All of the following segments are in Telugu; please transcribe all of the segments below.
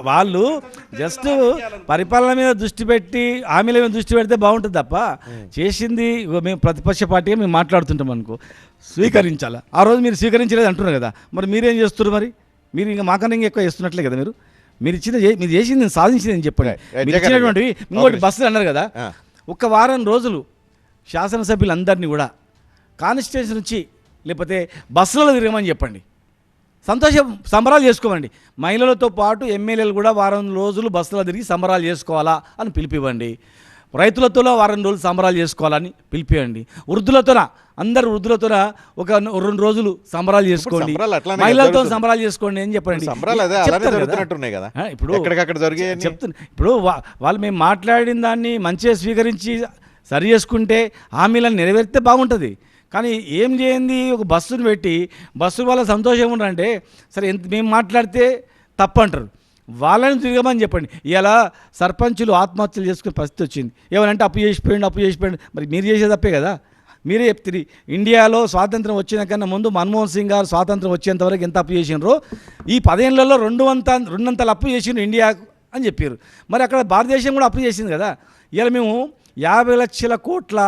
వాళ్ళు జస్ట్ పరిపాలన మీద దృష్టి పెట్టి హామీల మీద దృష్టి పెడితే బాగుంటుంది తప్ప చేసింది మేము ప్రతిపక్ష పార్టీగా మేము మాట్లాడుతుంటాం అనుకో స్వీకరించాలి. ఆ రోజు మీరు స్వీకరించలేదు అంటున్నారు కదా, మరి మీరేం చేస్తున్నారు? మరి మీరు ఇంకా మాకన్నా ఇంకా ఎక్కువ చేస్తున్నట్లే కదా. మీరు మీరు చేసింది నేను సాధించింది అని చెప్పండి. మీరు ఇచ్చినటువంటివి ఇంకోటి బస్సులు అన్నారు కదా, ఒక వారం రోజులు శాసనసభ్యులందరినీ కూడా కాన్స్టిట్యూన్సీ నుంచి లేకపోతే బస్సులలో తిరగమని చెప్పండి, సంబరాలు చేసుకోమండి. మహిళలతో పాటు ఎమ్మెల్యేలు కూడా వారం రోజులు బస్సులో తిరిగి సంబరాలు చేసుకోవాలా అని పిలిపివ్వండి. రైతులతో వారం రోజులు సంబరాలు చేసుకోవాలని పిలిపివ్వండి. అందరు వృద్ధులతోన ఒక 2 రోజులు సంబరాలు చేసుకోండి, మహిళలతో సంబరాలు చేసుకోండి అని చెప్పండి. ఇప్పుడు చెప్తున్నా, ఇప్పుడు వాళ్ళు మేము మాట్లాడిన దాన్ని మంచిగా స్వీకరించి సరి చేసుకుంటే హామీలను నెరవేరితే బాగుంటుంది. కానీ ఏం చేయండి, ఒక బస్సును పెట్టి బస్సు వాళ్ళ సంతోషం ఉన్నారంటే సరే మేము మాట్లాడితే తప్పంటారు, వాళ్ళని తిరగమని చెప్పండి. ఇలా సర్పంచులు ఆత్మహత్యలు చేసుకునే పరిస్థితి వచ్చింది. ఏమనంటే అప్పు చేసిపోయింది. మరి మీరు చేసేది తప్పే కదా. మీరే చెప్తారు, ఇండియాలో స్వాతంత్రం వచ్చిన కన్నా ముందు మన్మోహన్ సింగ్ గారు స్వాతంత్రం వచ్చేంతవరకు ఎంత అప్పు చేసినారో ఈ 10 ఏళ్లలో 200 అప్పు చేసిండ్రు ఇండియా అని చెప్పారు. మరి అక్కడ భారతదేశం కూడా అప్పు చేసింది కదా. ఇలా మేము 50 లక్షల కోట్ల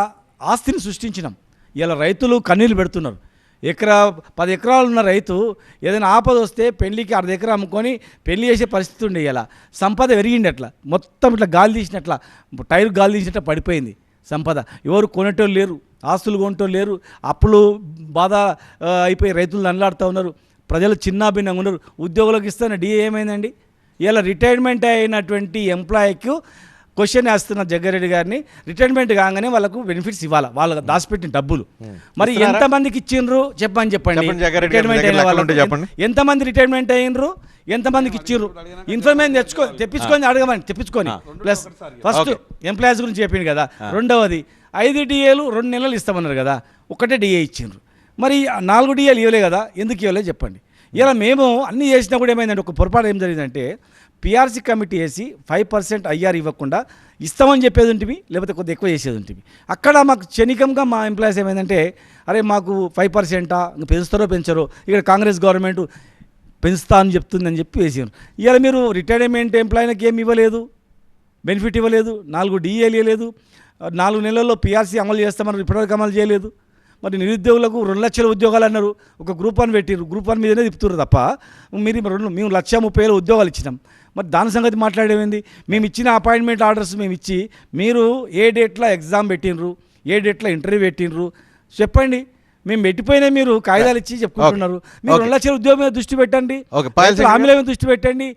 ఆస్తిని సృష్టించినాం. ఇలా రైతులు కన్నీళ్ళు పెడుతున్నారు. 10 ఎకరాలు ఉన్న రైతు ఏదైనా ఆపద వస్తే పెళ్లికి 1/2 ఎకరా అమ్ముకొని పెళ్లి చేసే పరిస్థితి ఉండే. ఇలా సంపద పెరిగింది, అట్లా మొత్తం ఇట్లా గాలి తీసినట్లా టైర్ గాలి తీసినట్టు పడిపోయింది సంపద. ఎవరు కొనేటోళ్ళు లేరు, ఆస్తులు కొనేటోళ్ళు లేరు, అప్పులు బాధ అయిపోయి రైతులు నల్లాడుతూ ఉన్నారు, ప్రజలు చిన్నాభిన్నంగా ఉన్నారు. ఉద్యోగులకు ఇస్తున్న డిఏ ఏమైందండి? ఇలా రిటైర్మెంట్ అయినటువంటి ఎంప్లాయీకి క్వశ్చన్ వేస్తున్న జగ్గారెడ్డి గారిని, రిటైర్మెంట్ కాగానే వాళ్ళకు బెనిఫిట్స్ ఇవ్వాలి, వాళ్ళ దాచిపెట్టిన డబ్బులు. మరి ఎంతమందికి ఇచ్చిండ్రు చెప్పండి. రిటైర్మెంట్ అయిన వాళ్ళు ఎంతమంది రిటైర్మెంట్ అయినరు, ఎంతమందికి ఇచ్చిర్రు ఇన్ఫర్మేషన్ తెప్పించుకొని అడగమని తెప్పించుకొని. ప్లస్ ఫస్ట్ ఎంప్లాయీస్ గురించి చెప్పింది కదా. రెండవది 5 డిఏలు 2 నెలలు ఇస్తామన్నారు కదా, 1 డిఏ ఇచ్చిండ్రు. మరి 4 డిఏలు ఇవ్వలే కదా, ఎందుకు ఇవ్వలేదు చెప్పండి. ఇలా మేము అన్నీ చేసినా కూడా ఏమైందంటే ఒక పొరపాటు ఏం జరిగిందంటే పిఆర్సీ కమిటీ వేసి 5% ఐఆర్ ఇవ్వకుండా ఇస్తామని చెప్పేది ఉంటుంది, లేకపోతే కొద్దిగా ఎక్కువ చేసేది ఉంటుంది. అక్కడ మాకు క్షణికంగా మా ఎంప్లాయీస్ ఏమైందంటే అరే మాకు 5% పెంచుతారో పెంచరో, ఇక్కడ కాంగ్రెస్ గవర్నమెంట్ పెంచుతా అని చెప్తుందని చెప్పి వేసారు. ఇవాళ మీరు రిటైర్మెంట్ ఎంప్లాయీకి ఏమి ఇవ్వలేదు, బెనిఫిట్ ఇవ్వలేదు, 4 డిఏలు ఇవ్వలేదు, 4 నెలల్లో పిఆర్సీ అమలు చేస్తామన్నారు, ఇప్పటివరకు అమలు చేయలేదు. మరి నిరుద్యోగులకు 2 లక్షల ఉద్యోగాలు అన్నారు, ఒక గ్రూప్ 1 పెట్టిరు, గ్రూప్ 1 మీదనే తిప్పుతున్నారు తప్ప మేము 1,30,000 ఉద్యోగాలు ఇచ్చినాం. మరి దాని సంగతి మాట్లాడేమైంది? మేము ఇచ్చిన అపాయింట్మెంట్ ఆర్డర్స్ మేము ఇచ్చి మీరు ఏ డేట్లో ఎగ్జామ్ పెట్టినరు, ఏ డేట్లో ఇంటర్వ్యూ పెట్టినరు చెప్పండి. మేము పెట్టిపోయినా మీరు కాగితాలు ఇచ్చి చెప్పుకుంటున్నారు. మీరు 2 లక్షల ఉద్యోగం మీద దృష్టి పెట్టండి, హామీల మీద దృష్టి పెట్టండి,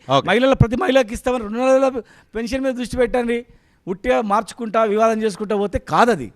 ప్రతి మహిళకి ఇస్తామని 2 నెలల పెన్షన్ మీద దృష్టి పెట్టండి. ఉట్టిగా మార్చుకుంటా వివాదం చేసుకుంటా పోతే కాదది.